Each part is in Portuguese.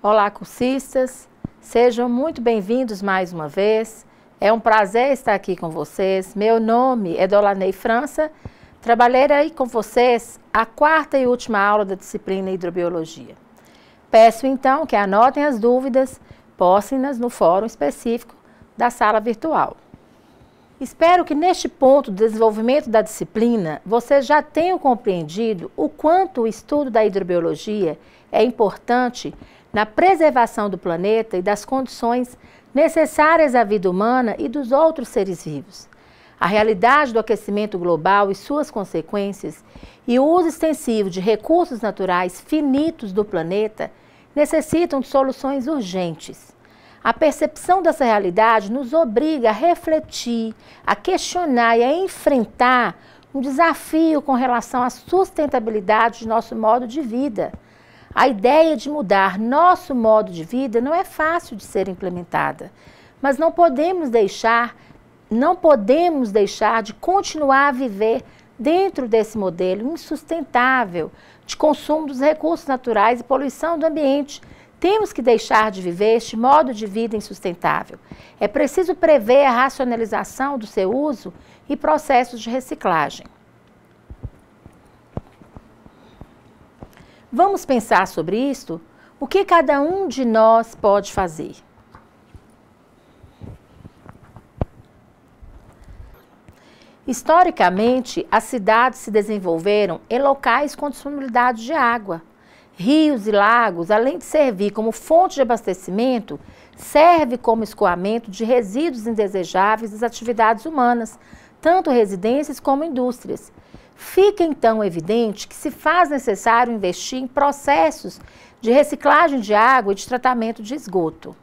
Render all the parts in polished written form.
Olá, cursistas, sejam muito bem-vindos mais uma vez. É um prazer estar aqui com vocês. Meu nome é Dolanei França, trabalharei com vocês a quarta e última aula da disciplina Hidrobiologia. Peço então que anotem as dúvidas, postem-nas no fórum específico da sala virtual. Espero que neste ponto do desenvolvimento da disciplina, vocês já tenham compreendido o quanto o estudo da hidrobiologia é importante na preservação do planeta e das condições necessárias à vida humana e dos outros seres vivos. A realidade do aquecimento global e suas consequências e o uso extensivo de recursos naturais finitos do planeta necessitam de soluções urgentes. A percepção dessa realidade nos obriga a refletir, a questionar e a enfrentar um desafio com relação à sustentabilidade de nosso modo de vida. A ideia de mudar nosso modo de vida não é fácil de ser implementada, mas não podemos deixar de continuar a viver dentro desse modelo insustentável de consumo dos recursos naturais e poluição do ambiente. Temos que deixar de viver este modo de vida insustentável. É preciso prever a racionalização do seu uso e processos de reciclagem. Vamos pensar sobre isso? O que cada um de nós pode fazer? Historicamente, as cidades se desenvolveram em locais com disponibilidade de água. Rios e lagos, além de servir como fonte de abastecimento, serve como escoamento de resíduos indesejáveis das atividades humanas, tanto residências como indústrias. Fica então evidente que se faz necessário investir em processos de reciclagem de água e de tratamento de esgoto.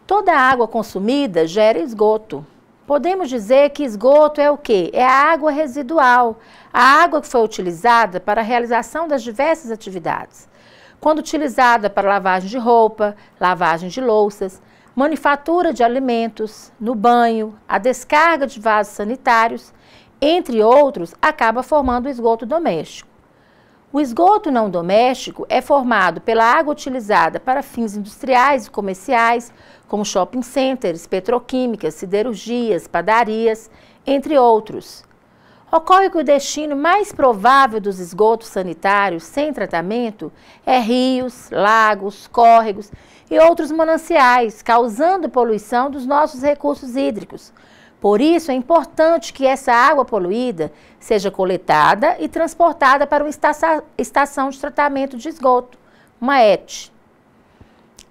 Toda água consumida gera esgoto. Podemos dizer que esgoto é o quê? É a água residual, a água que foi utilizada para a realização das diversas atividades. Quando utilizada para lavagem de roupa, lavagem de louças, manufatura de alimentos, no banho, a descarga de vasos sanitários, entre outros, acaba formando o esgoto doméstico. O esgoto não doméstico é formado pela água utilizada para fins industriais e comerciais, como shopping centers, petroquímicas, siderurgias, padarias, entre outros. Ocorre que o destino mais provável dos esgotos sanitários sem tratamento é rios, lagos, córregos e outros mananciais, causando poluição dos nossos recursos hídricos. Por isso, é importante que essa água poluída seja coletada e transportada para uma estação de tratamento de esgoto, uma ET.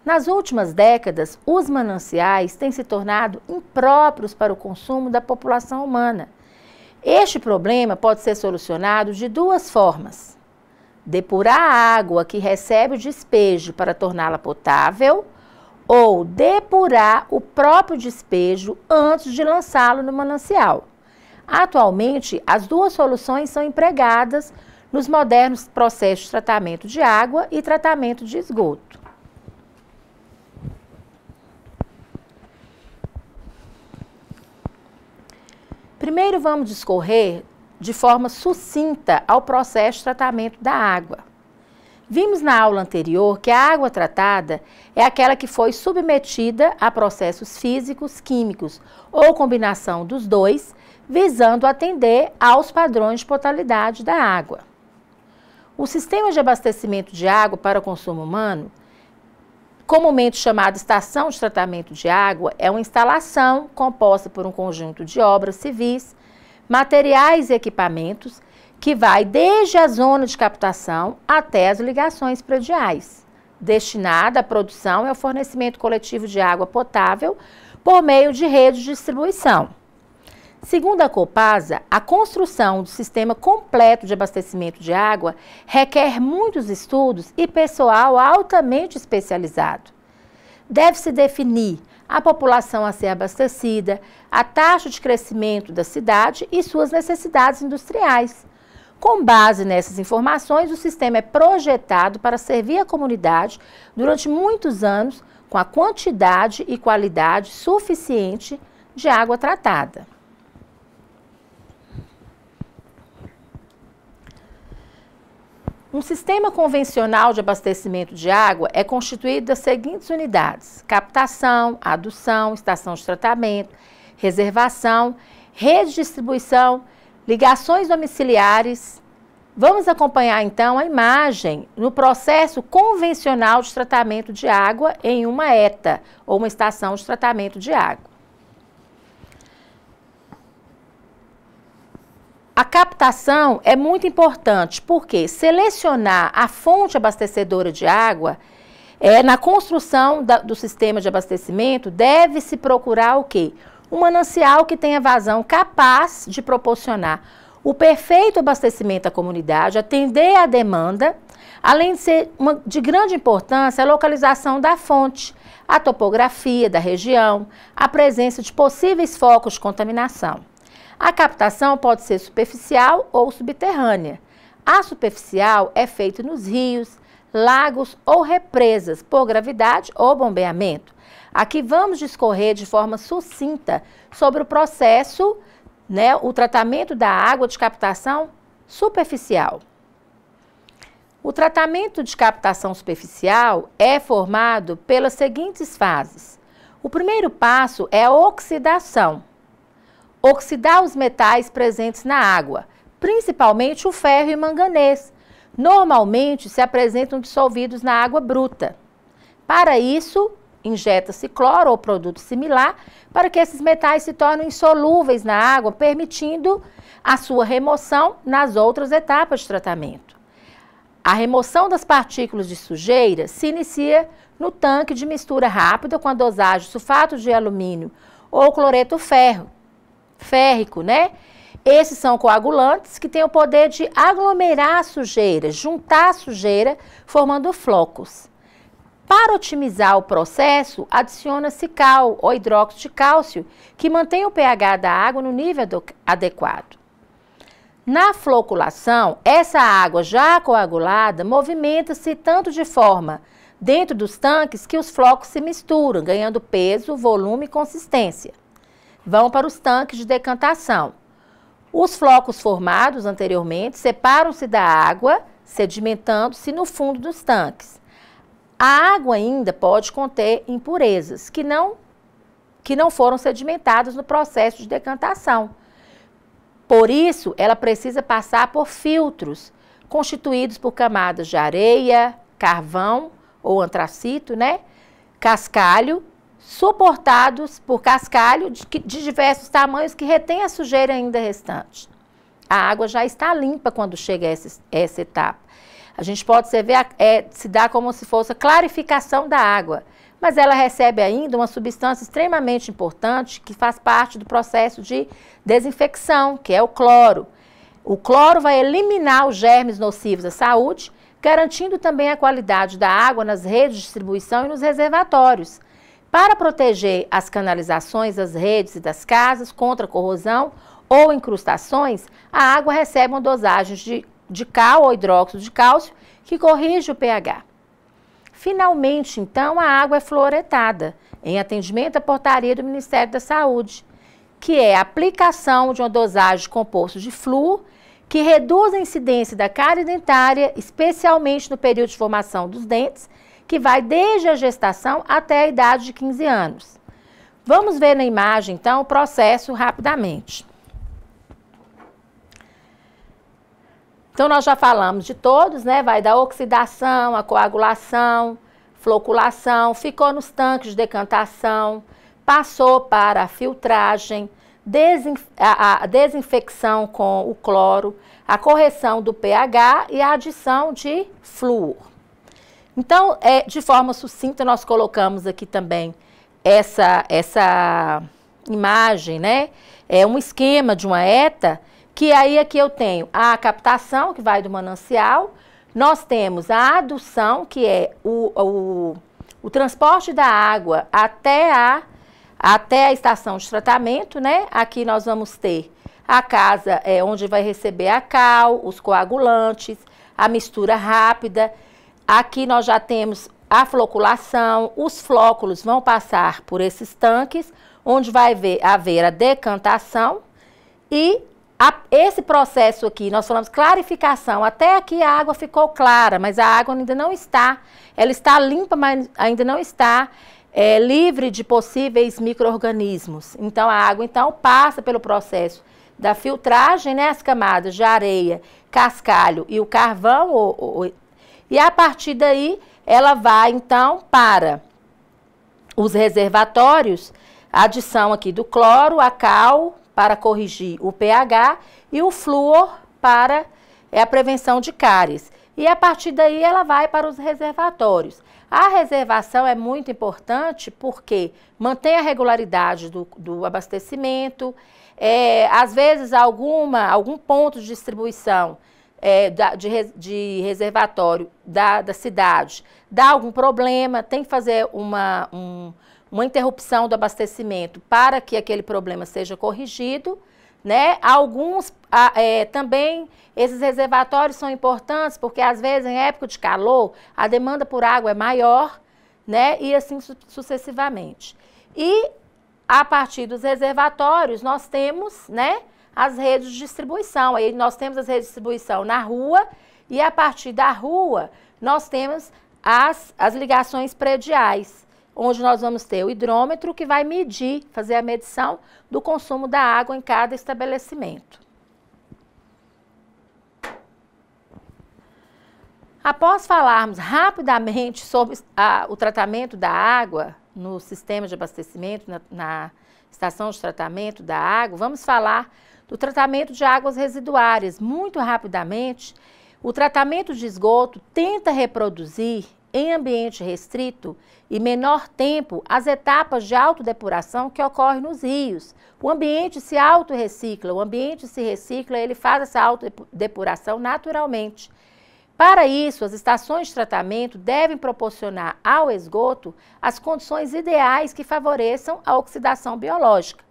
Nas últimas décadas, os mananciais têm se tornado impróprios para o consumo da população humana. Este problema pode ser solucionado de duas formas: depurar a água que recebe o despejo para torná-la potável, ou depurar o próprio despejo antes de lançá-lo no manancial. Atualmente, as duas soluções são empregadas nos modernos processos de tratamento de água e tratamento de esgoto. Primeiro vamos discorrer de forma sucinta ao processo de tratamento da água. Vimos na aula anterior que a água tratada é aquela que foi submetida a processos físicos, químicos ou combinação dos dois, visando atender aos padrões de potabilidade da água. O sistema de abastecimento de água para consumo humano, comumente chamado estação de tratamento de água, é uma instalação composta por um conjunto de obras civis, materiais e equipamentos que vai desde a zona de captação até as ligações prediais, destinada à produção e ao fornecimento coletivo de água potável por meio de redes de distribuição. Segundo a Copasa, a construção do sistema completo de abastecimento de água requer muitos estudos e pessoal altamente especializado. Deve-se definir a população a ser abastecida, a taxa de crescimento da cidade e suas necessidades industriais. Com base nessas informações, o sistema é projetado para servir a comunidade durante muitos anos com a quantidade e qualidade suficiente de água tratada. Um sistema convencional de abastecimento de água é constituído das seguintes unidades: captação, adução, estação de tratamento, reservação, rede de distribuição, ligações domiciliares. Vamos acompanhar então a imagem no processo convencional de tratamento de água em uma ETA, ou uma estação de tratamento de água. A captação é muito importante, porque selecionar a fonte abastecedora de água, na construção do sistema de abastecimento, deve-se procurar o quê? Um manancial que tenha vazão capaz de proporcionar o perfeito abastecimento à comunidade, atender à demanda, além de ser de grande importância a localização da fonte, a topografia da região, a presença de possíveis focos de contaminação. A captação pode ser superficial ou subterrânea. A superficial é feita nos rios, lagos ou represas, por gravidade ou bombeamento. Aqui vamos discorrer de forma sucinta sobre o processo, o tratamento da água de captação superficial. O tratamento de captação superficial é formado pelas seguintes fases. O primeiro passo é a oxidação. Oxidar os metais presentes na água, principalmente o ferro e o manganês. Normalmente se apresentam dissolvidos na água bruta. Para isso, injeta-se cloro ou produto similar para que esses metais se tornem insolúveis na água, permitindo a sua remoção nas outras etapas de tratamento. A remoção das partículas de sujeira se inicia no tanque de mistura rápida com a dosagem de sulfato de alumínio ou cloreto férrico, Esses são coagulantes que têm o poder de aglomerar a sujeira, juntar a sujeira, formando flocos. Para otimizar o processo, adiciona-se cal ou hidróxido de cálcio, que mantém o pH da água no nível adequado. Na floculação, essa água já coagulada movimenta-se tanto de forma dentro dos tanques que os flocos se misturam, ganhando peso, volume e consistência. Vão para os tanques de decantação. Os flocos formados anteriormente separam-se da água, sedimentando-se no fundo dos tanques. A água ainda pode conter impurezas que não foram sedimentadas no processo de decantação. Por isso, ela precisa passar por filtros constituídos por camadas de areia, carvão ou antracito, cascalho, suportados por cascalho de diversos tamanhos que retém a sujeira ainda restante. A água já está limpa quando chega a essa etapa. A gente pode se dar como se fosse a clarificação da água, mas ela recebe ainda uma substância extremamente importante que faz parte do processo de desinfecção, que é o cloro. O cloro vai eliminar os germes nocivos à saúde, garantindo também a qualidade da água nas redes de distribuição e nos reservatórios. Para proteger as canalizações das redes e das casas contra corrosão ou incrustações, a água recebe uma dosagem de cal ou hidróxido de cálcio que corrige o pH. Finalmente, então, a água é fluoretada, em atendimento à portaria do Ministério da Saúde, que é a aplicação de uma dosagem de composto de flúor que reduz a incidência da cárie dentária, especialmente no período de formação dos dentes, que vai desde a gestação até a idade de 15 anos. Vamos ver na imagem, então, o processo rapidamente. Então, nós já falamos de todos, Vai da oxidação, a coagulação, floculação, ficou nos tanques de decantação, passou para a filtragem, a desinfecção com o cloro, a correção do pH e a adição de flúor. Então, de forma sucinta, nós colocamos aqui também essa imagem, É um esquema de uma ETA, que aí aqui eu tenho a captação, que vai do manancial, nós temos a adução, que é o transporte da água até a estação de tratamento, Aqui nós vamos ter a casa onde vai receber a cal, os coagulantes, a mistura rápida. Aqui nós já temos a floculação, os flóculos vão passar por esses tanques, onde vai haver a decantação e esse processo aqui, nós falamos clarificação, até aqui a água ficou clara, mas a água ainda não está, ela está limpa, mas ainda não está livre de possíveis micro-organismos. Então, a água então passa pelo processo da filtragem, né, as camadas de areia, cascalho e o carvão, e a partir daí ela vai então para os reservatórios, a adição aqui do cloro, a cal, para corrigir o pH, e o flúor para a prevenção de cáries. E a partir daí ela vai para os reservatórios. A reservação é muito importante porque mantém a regularidade do abastecimento, às vezes algum ponto de distribuição de reservatório da cidade dá algum problema, tem que fazer uma interrupção do abastecimento para que aquele problema seja corrigido, né? Também esses reservatórios são importantes porque às vezes em época de calor a demanda por água é maior, né? E assim sucessivamente. E a partir dos reservatórios nós temos, né, as redes de distribuição. Aí nós temos as redes de distribuição na rua e a partir da rua nós temos as ligações prediais, onde nós vamos ter o hidrômetro que vai medir, fazer a medição do consumo da água em cada estabelecimento. Após falarmos rapidamente sobre o tratamento da água no sistema de abastecimento, na estação de tratamento da água, vamos falar do tratamento de águas residuárias. Muito rapidamente, o tratamento de esgoto tenta reproduzir em ambiente restrito e menor tempo as etapas de autodepuração que ocorrem nos rios. O ambiente se autorrecicla, o ambiente se recicla, ele faz essa autodepuração naturalmente. Para isso, as estações de tratamento devem proporcionar ao esgoto as condições ideais que favoreçam a oxidação biológica.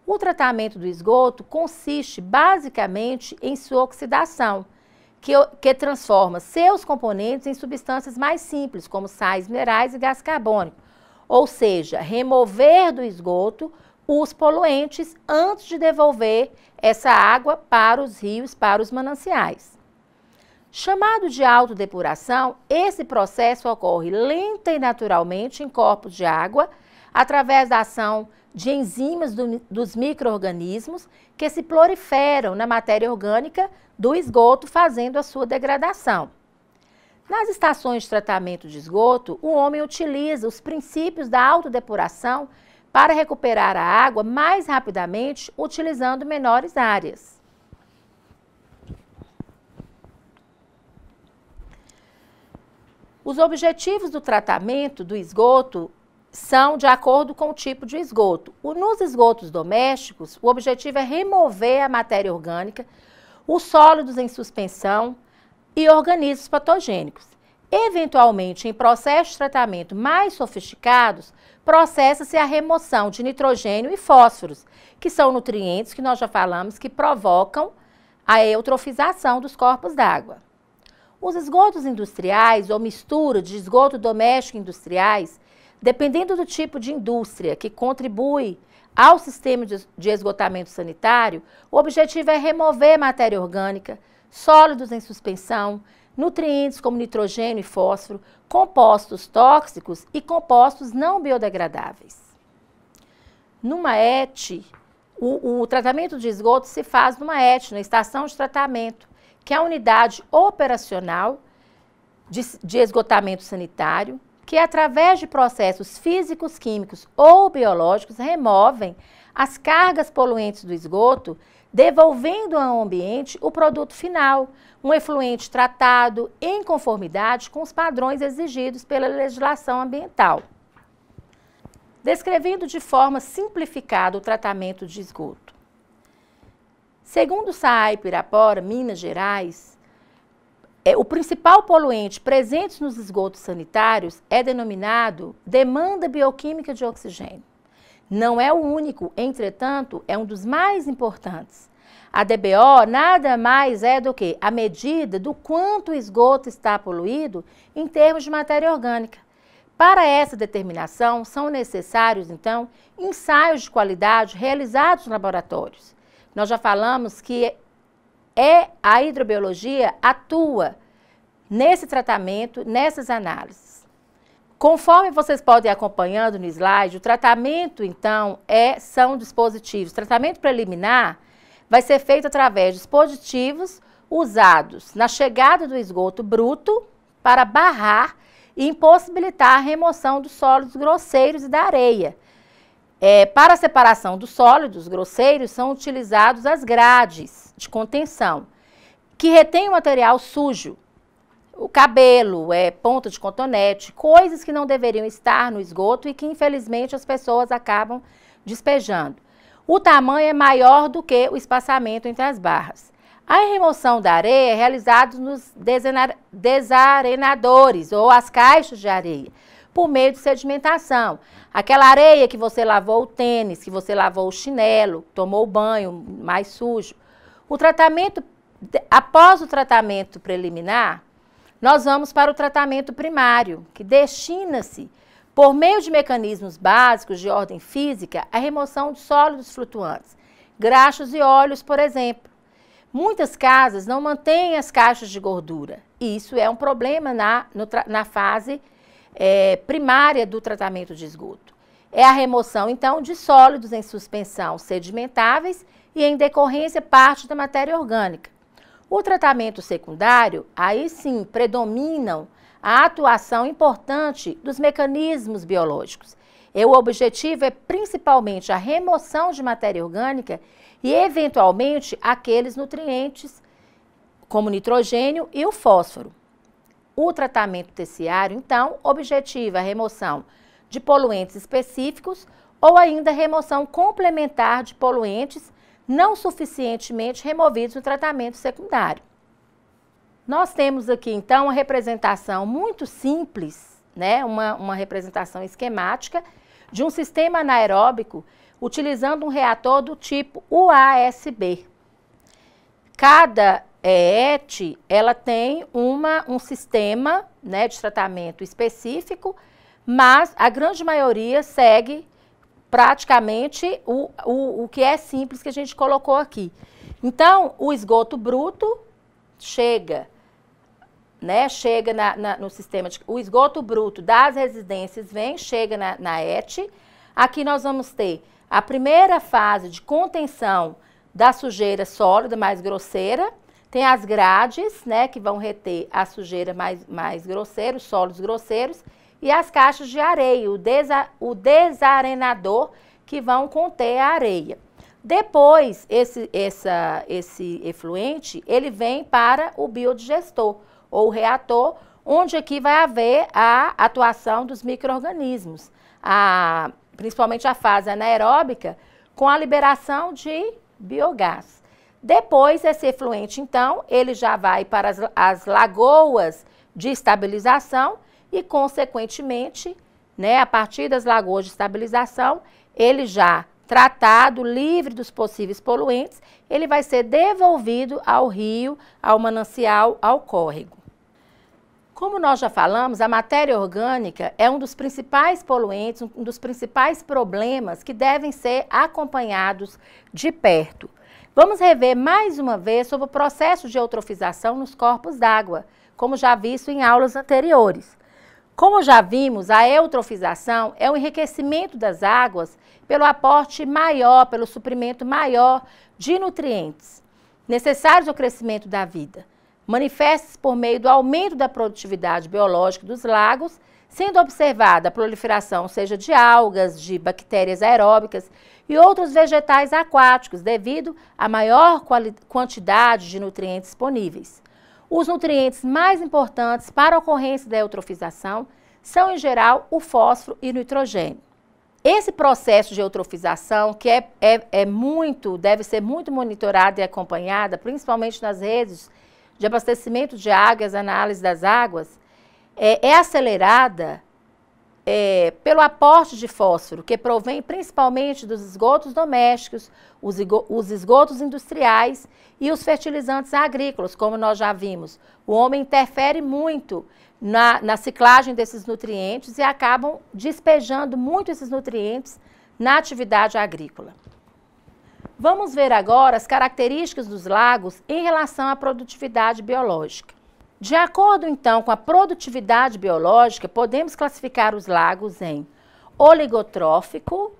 O tratamento do esgoto consiste basicamente em sua oxidação, que transforma seus componentes em substâncias mais simples, como sais minerais e gás carbônico. Ou seja, remover do esgoto os poluentes antes de devolver essa água para os rios, para os mananciais. Chamado de autodepuração, esse processo ocorre lenta e naturalmente em corpos de água, através da ação de enzimas dos micro-organismos que se proliferam na matéria orgânica do esgoto, fazendo a sua degradação. Nas estações de tratamento de esgoto, o homem utiliza os princípios da autodepuração para recuperar a água mais rapidamente, utilizando menores áreas. Os objetivos do tratamento do esgoto são de acordo com o tipo de esgoto. Nos esgotos domésticos, o objetivo é remover a matéria orgânica, os sólidos em suspensão e organismos patogênicos. Eventualmente, em processos de tratamento mais sofisticados, processa-se a remoção de nitrogênio e fósforos, que são nutrientes que nós já falamos que provocam a eutrofização dos corpos d'água. Os esgotos industriais ou mistura de esgoto doméstico e industriais, dependendo do tipo de indústria que contribui ao sistema de esgotamento sanitário, o objetivo é remover matéria orgânica, sólidos em suspensão, nutrientes como nitrogênio e fósforo, compostos tóxicos e compostos não biodegradáveis. Numa ET, o tratamento de esgoto se faz numa ET, na estação de tratamento, que é a unidade operacional de esgotamento sanitário, que através de processos físicos, químicos ou biológicos removem as cargas poluentes do esgoto, devolvendo ao ambiente o produto final, um efluente tratado em conformidade com os padrões exigidos pela legislação ambiental. Descrevendo de forma simplificada o tratamento de esgoto. Segundo o SAAI Pirapora, Minas Gerais, o principal poluente presente nos esgotos sanitários é denominado demanda bioquímica de oxigênio. Não é o único, entretanto, é um dos mais importantes. A DBO nada mais é do que a medida do quanto o esgoto está poluído em termos de matéria orgânica. Para essa determinação, são necessários, então, ensaios de qualidade realizados em laboratórios, nós já falamos que a hidrobiologia atua nesse tratamento, nessas análises. Conforme vocês podem ir acompanhando no slide, o tratamento, então, são dispositivos. O tratamento preliminar vai ser feito através de dispositivos usados na chegada do esgoto bruto para barrar e impossibilitar a remoção dos sólidos grosseiros e da areia. Para a separação dos sólidos grosseiros são utilizados as grades de contenção, que retêm o material sujo, o cabelo, ponta de cotonete, coisas que não deveriam estar no esgoto e que infelizmente as pessoas acabam despejando. O tamanho é maior do que o espaçamento entre as barras. A remoção da areia é realizada nos desarenadores ou as caixas de areia, por meio de sedimentação. Aquela areia que você lavou o tênis, que você lavou o chinelo, tomou banho mais sujo. Após o tratamento preliminar, nós vamos para o tratamento primário, que destina-se, por meio de mecanismos básicos de ordem física, à remoção de sólidos flutuantes, graxos e óleos, por exemplo. Muitas casas não mantêm as caixas de gordura, e isso é um problema na fase primária do tratamento de esgoto. É a remoção, então, de sólidos em suspensão sedimentáveis e, em decorrência, parte da matéria orgânica. O tratamento secundário, aí sim, predominam a atuação importante dos mecanismos biológicos. O objetivo é principalmente a remoção de matéria orgânica e, eventualmente, aqueles nutrientes, como nitrogênio e o fósforo. O tratamento terciário, então, objetiva a remoção de poluentes específicos ou ainda remoção complementar de poluentes não suficientemente removidos no tratamento secundário. Nós temos aqui, então, uma representação muito simples, né? Uma representação esquemática de um sistema anaeróbico utilizando um reator do tipo UASB. Cada ET, ela tem um sistema, né, de tratamento específico, mas a grande maioria segue praticamente o que é simples que a gente colocou aqui. Então, o esgoto bruto chega no sistema, o esgoto bruto das residências chega na ET. Aqui nós vamos ter a primeira fase de contenção da sujeira sólida mais grosseira, tem as grades, né, que vão reter a sujeira mais grosseira, os sólidos grosseiros, e as caixas de areia, o desarenador, que vão conter a areia. Depois, esse efluente, ele vem para o biodigestor, ou reator, onde aqui vai haver a atuação dos micro-organismos, principalmente a fase anaeróbica, com a liberação de biogás. Depois, esse efluente, então, ele já vai para as lagoas de estabilização e, consequentemente, né, a partir das lagoas de estabilização, ele já tratado, livre dos possíveis poluentes, ele vai ser devolvido ao rio, ao manancial, ao córrego. Como nós já falamos, a matéria orgânica é um dos principais poluentes, um dos principais problemas que devem ser acompanhados de perto. Vamos rever mais uma vez sobre o processo de eutrofização nos corpos d'água, como já visto em aulas anteriores. Como já vimos, a eutrofização é o enriquecimento das águas pelo aporte maior, pelo suprimento maior de nutrientes necessários ao crescimento da vida. Manifesta-se por meio do aumento da produtividade biológica dos lagos, sendo observada a proliferação, seja de algas, de bactérias aeróbicas e outros vegetais aquáticos, devido à maior quantidade de nutrientes disponíveis. Os nutrientes mais importantes para a ocorrência da eutrofização são, em geral, o fósforo e o nitrogênio. Esse processo de eutrofização, que deve ser muito monitorado e acompanhado, principalmente nas redes de abastecimento de água e as análises das águas, é acelerada pelo aporte de fósforo, que provém principalmente dos esgotos domésticos, os esgotos industriais e os fertilizantes agrícolas, como nós já vimos. O homem interfere muito na ciclagem desses nutrientes e acabam despejando muito esses nutrientes na atividade agrícola. Vamos ver agora as características dos lagos em relação à produtividade biológica. De acordo, então, com a produtividade biológica, podemos classificar os lagos em oligotrófico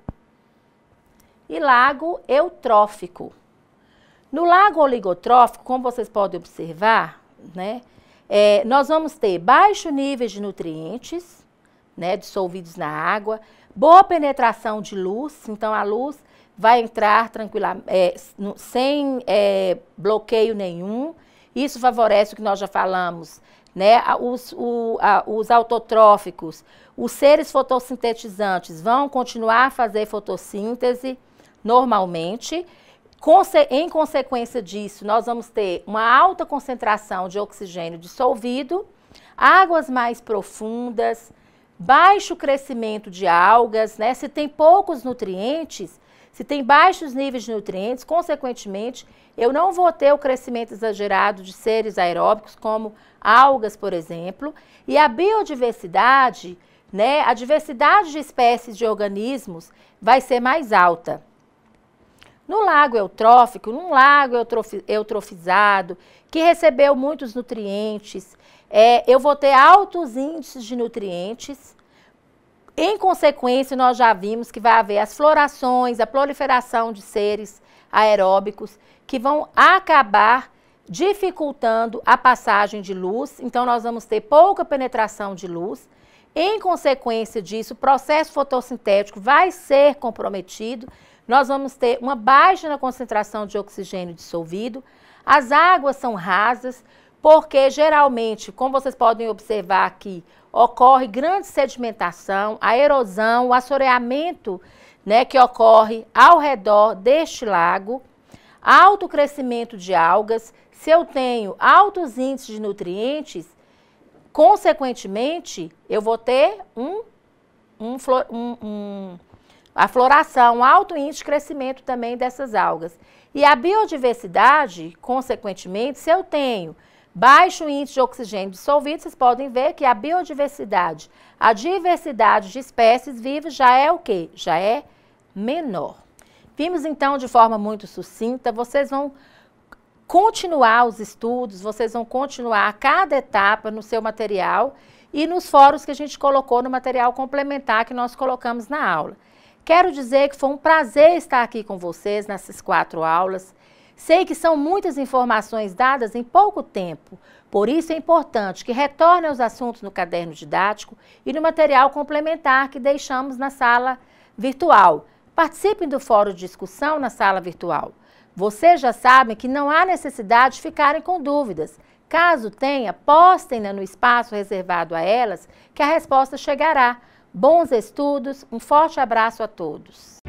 e lago eutrófico. No lago oligotrófico, como vocês podem observar, né, nós vamos ter baixo nível de nutrientes, né, dissolvidos na água, boa penetração de luz, então a luz vai entrar tranquilamente, sem bloqueio nenhum. Isso favorece o que nós já falamos, né? Os autotróficos, os seres fotossintetizantes vão continuar a fazer fotossíntese normalmente. Em consequência disso, nós vamos ter uma alta concentração de oxigênio dissolvido, águas mais profundas, baixo crescimento de algas, né? Se tem poucos nutrientes, se tem baixos níveis de nutrientes, consequentemente, eu não vou ter o crescimento exagerado de seres aeróbicos, como algas, por exemplo, e a biodiversidade, né, a diversidade de espécies de organismos vai ser mais alta. No lago eutrófico, num lago eutrofizado, que recebeu muitos nutrientes, eu vou ter altos índices de nutrientes. Em consequência, nós já vimos que vai haver as florações, a proliferação de seres aeróbicos que vão acabar dificultando a passagem de luz. Então, nós vamos ter pouca penetração de luz. Em consequência disso, o processo fotossintético vai ser comprometido. Nós vamos ter uma baixa na concentração de oxigênio dissolvido. As águas são rasas, porque geralmente, como vocês podem observar aqui, ocorre grande sedimentação, a erosão, o assoreamento, né, que ocorre ao redor deste lago, alto crescimento de algas. Se eu tenho altos índices de nutrientes, consequentemente, eu vou ter a floração, alto índice de crescimento também dessas algas. E a biodiversidade, consequentemente, se eu tenho baixo índice de oxigênio dissolvido, vocês podem ver que a biodiversidade, a diversidade de espécies vivas já é o quê? Já é menor. Vimos então de forma muito sucinta, vocês vão continuar os estudos, vocês vão continuar a cada etapa no seu material e nos fóruns que a gente colocou no material complementar que nós colocamos na aula. Quero dizer que foi um prazer estar aqui com vocês nessas 4 aulas. Sei que são muitas informações dadas em pouco tempo, por isso é importante que retornem aos assuntos no caderno didático e no material complementar que deixamos na sala virtual. Participem do fórum de discussão na sala virtual. Vocês já sabem que não há necessidade de ficarem com dúvidas. Caso tenha, postem-na no espaço reservado a elas, que a resposta chegará. Bons estudos, um forte abraço a todos.